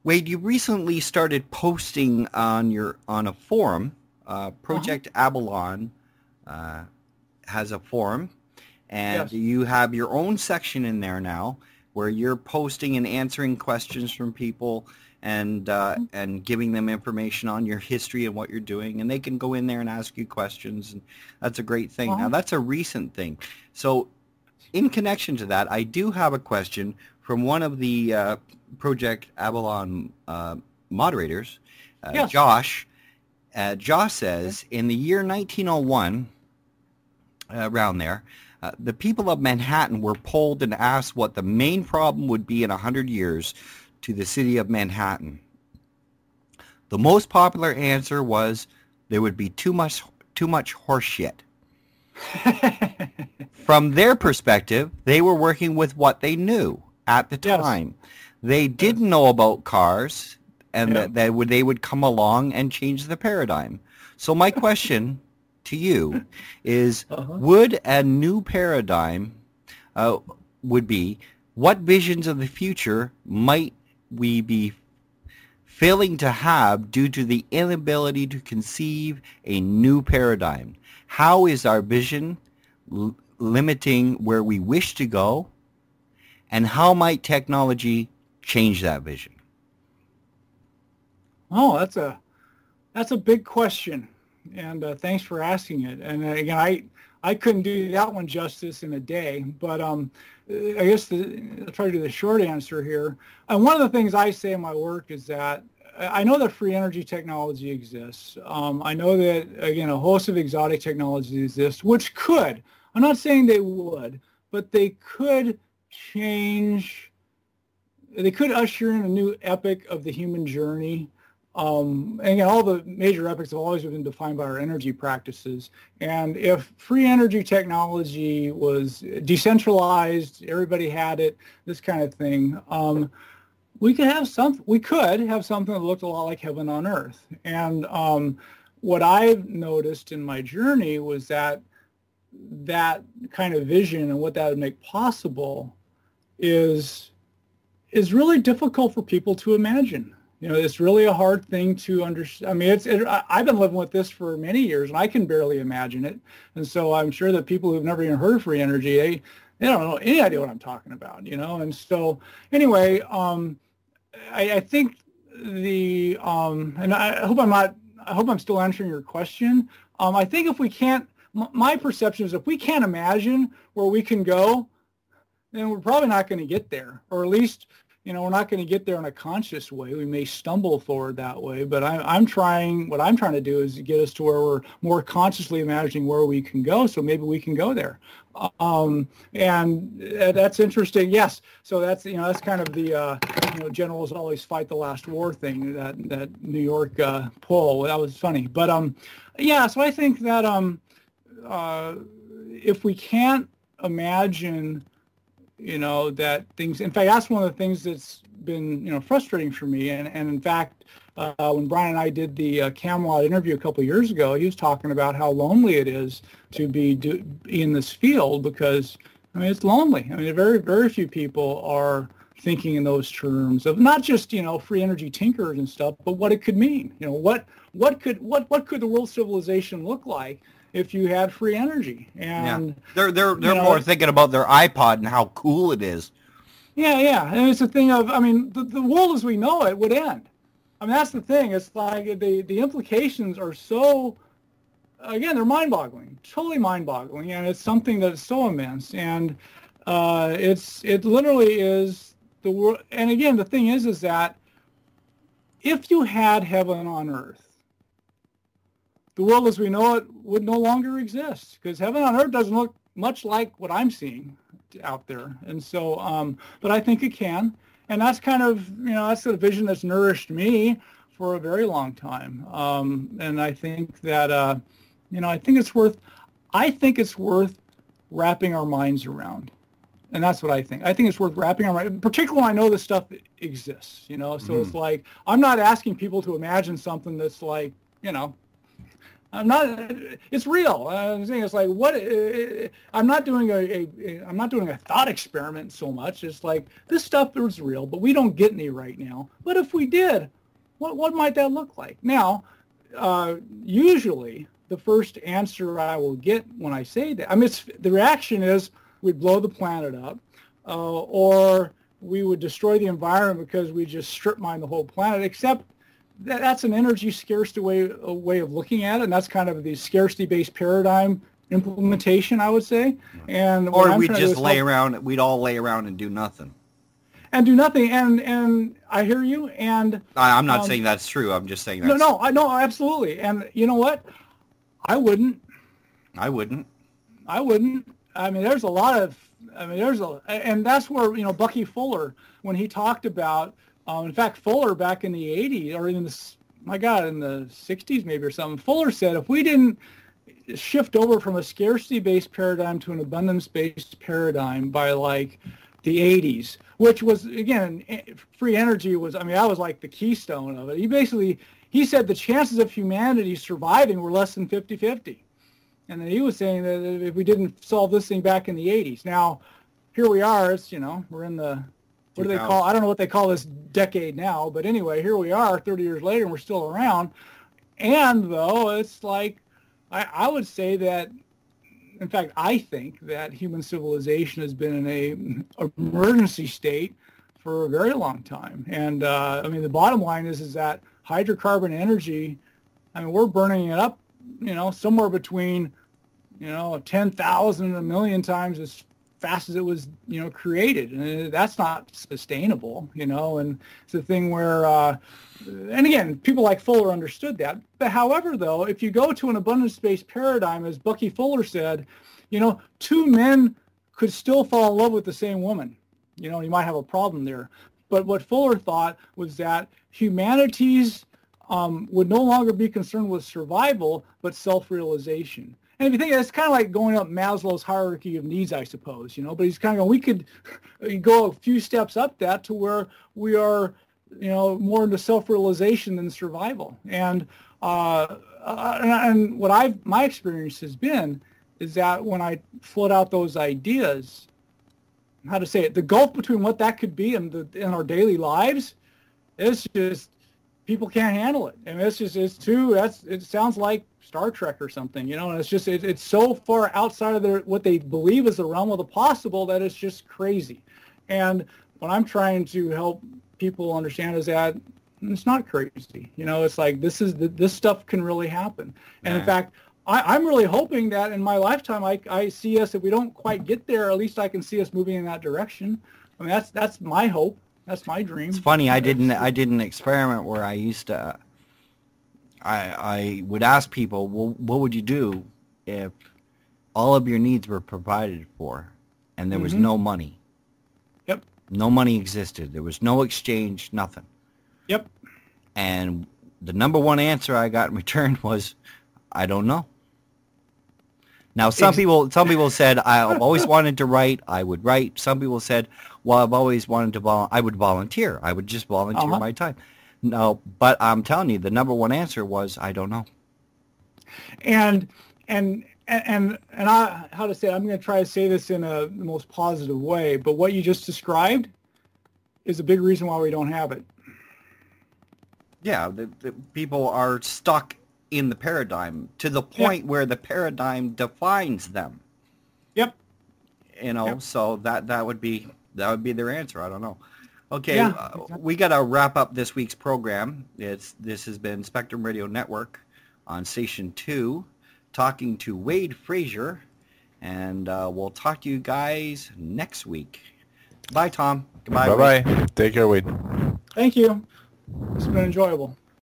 Wade, you recently started posting on a forum. Uh-huh. Project Abalon uh, has a forum, and Yes. you have your own section in there now where you're posting and answering questions from people Mhm. and giving them information on your history and what you're doing, and they can go in there and ask you questions, and that's a great thing. Now Uh-huh. that's a recent thing. So in connection to that, I do have a question from one of the Project Avalon moderators, Yes. Josh. Josh Okay. says, in the year 1901, around there, the people of Manhattan were polled and asked what the main problem would be in 100 years to the city of Manhattan. The most popular answer was there would be too much horse shit. From their perspective, they were working with what they knew at the Yes. time. They Yes. didn't know about cars and Yeah. that they would come along and change the paradigm. So my question to you is, Uh-huh. would a new paradigm uh, would be, what visions of the future might we be failing to have due to the inability to conceive a new paradigm? How is our vision limiting where we wish to go, and how might technology change that vision? Oh, that's a big question, and thanks for asking it. And again, I couldn't do that one justice in a day, but I guess I'll try to do the short answer here. And one of the things I say in my work is that I know that free energy technology exists. I know that, again, a host of exotic technologies exist, which could, I'm not saying they would, but they could change, they could usher in a new epic of the human journey. And again, all the major epics have always been defined by our energy practices. And if free energy technology was decentralized, everybody had it, this kind of thing, we could have something that looked a lot like heaven on earth. And what I've noticed in my journey was that that kind of vision and what that would make possible is is really difficult for people to imagine. You know, it's really a hard thing to understand. I mean, I've been living with this for many years, and I can barely imagine it. And so I'm sure that people who've never even heard of free energy, they don't know any idea what I'm talking about. You know, and so anyway, I think and I hope I'm not. I hope I'm still answering your question. I think if we can't, my perception is if we can't imagine where we can go, then we're probably not going to get there, or at least, you know, we're not going to get there in a conscious way. We may stumble forward that way, but what I'm trying to do is get us to where we're more consciously imagining where we can go, so maybe we can go there. And that's interesting. Yes. So that's, you know, that's kind of the, generals always fight the last war thing, that New York poll. That was funny. But yeah, so I think that if we can't imagine, you know, that things, in fact, that's one of the things that's been, you know, frustrating for me. And in fact, when Brian and I did the Camelot interview a couple of years ago, he was talking about how lonely it is to be in this field because, I mean, it's lonely. I mean, very, very few people are thinking in those terms of not just, you know, free energy tinkers and stuff, but what it could mean. You know, what could the world civilization look like if you had free energy? Yeah, And they're you more know, thinking about their iPod and how cool it is. yeah, yeah. And it's a thing of, I mean, the world as we know it would end. I mean, that's the thing. It's like the implications are so, again, they're mind-boggling, totally mind-boggling. And it's something that's so immense. And it literally is the world. And again, the thing is that if you had heaven on earth, the world as we know it would no longer exist because heaven on earth doesn't look much like what I'm seeing out there. And so, but I think it can. And that's kind of, you know, that's the vision that's nourished me for a very long time. And I think that, you know, I think it's worth wrapping our minds around. And that's what I think. I think it's worth wrapping our mind, particularly when I know this stuff exists, you know. So Hmm. it's like, I'm not asking people to imagine something that's like, you know, I'm not. It's real. I'm saying it's like what I'm not doing I'm not doing a thought experiment so much. It's like this stuff is real, but we don't get any right now. But if we did, what might that look like? Now, usually the first answer I will get when I say that, I mean, the reaction is we'd blow the planet up, or we would destroy the environment because we just strip mine the whole planet. Except that's an energy scarcity way of looking at it, and that's kind of the scarcity-based paradigm implementation, I would say. And or we'd just we'd all lay around and do nothing. And do nothing, and I hear you, and I'm not saying that's true. I'm just saying that's... No, absolutely. And you know what? I wouldn't. I mean, there's a lot of, and that's where, Bucky Fuller, when he talked about, in fact, Fuller back in the 80s, or in the 60s maybe or something, Fuller said if we didn't shift over from a scarcity-based paradigm to an abundance-based paradigm by like the 80s, which was, again, free energy was, that was like the keystone of it. He said the chances of humanity surviving were less than 50-50. And then he was saying that if we didn't solve this thing back in the 80s. Now, here we are, we're in the, what do they call, I don't know what they call this decade now, but anyway, here we are 30 years later and we're still around. And though, it's like, I would say that, in fact, I think that human civilization has been in a emergency state for a very long time. And the bottom line is that hydrocarbon energy, we're burning it up, somewhere between, 10,000 and 1,000,000 times as fast as it was, created. And that's not sustainable, and it's a thing where, and again, people like Fuller understood that. But however, though, if you go to an abundance-based paradigm, as Bucky Fuller said, two men could still fall in love with the same woman. You might have a problem there. But what Fuller thought was that humanities would no longer be concerned with survival, but self-realization. And if you think, it's kind of like going up Maslow's hierarchy of needs, I suppose, but he's kind of going, we could go a few steps up that to where we are, more into self-realization than survival. And what my experience has been is that when I float out those ideas, how to say it, the gulf between what that could be in our daily lives, it's just, people can't handle it. And it sounds like Star Trek or something, and it's so far outside of what they believe is the realm of the possible that it's just crazy. And what I'm trying to help people understand is that it's not crazy. It's like this stuff can really happen. And in fact, I'm really hoping that in my lifetime I see us, if we don't quite get there, at least I can see us moving in that direction. That's my hope. That's my dream. It's funny, I did an experiment where I used to, I would ask people, well, what would you do if all of your needs were provided for and there was no money? Yep. No money existed. There was no exchange, nothing. Yep. And the number one answer I got in return was, I don't know. Now, some people said, I've always wanted to write, I would write. Some people said, well, I've always wanted to I would volunteer. I would just volunteer my time. No, but I'm telling you, the number one answer was, I don't know. And how to say it, I'm going to try to say this in the most positive way, but what you just described is a big reason why we don't have it. Yeah, the people are stuck in the paradigm to the point where the paradigm defines them. Yep. So that would be their answer. I don't know. Okay, exactly. We got to wrap up this week's program. This has been Spectrum Radio Network on Station 2, talking to Wade Frazier, and we'll talk to you guys next week. Bye, Tom. Goodbye. Bye-bye. Take care, Wade. Thank you. It's been enjoyable.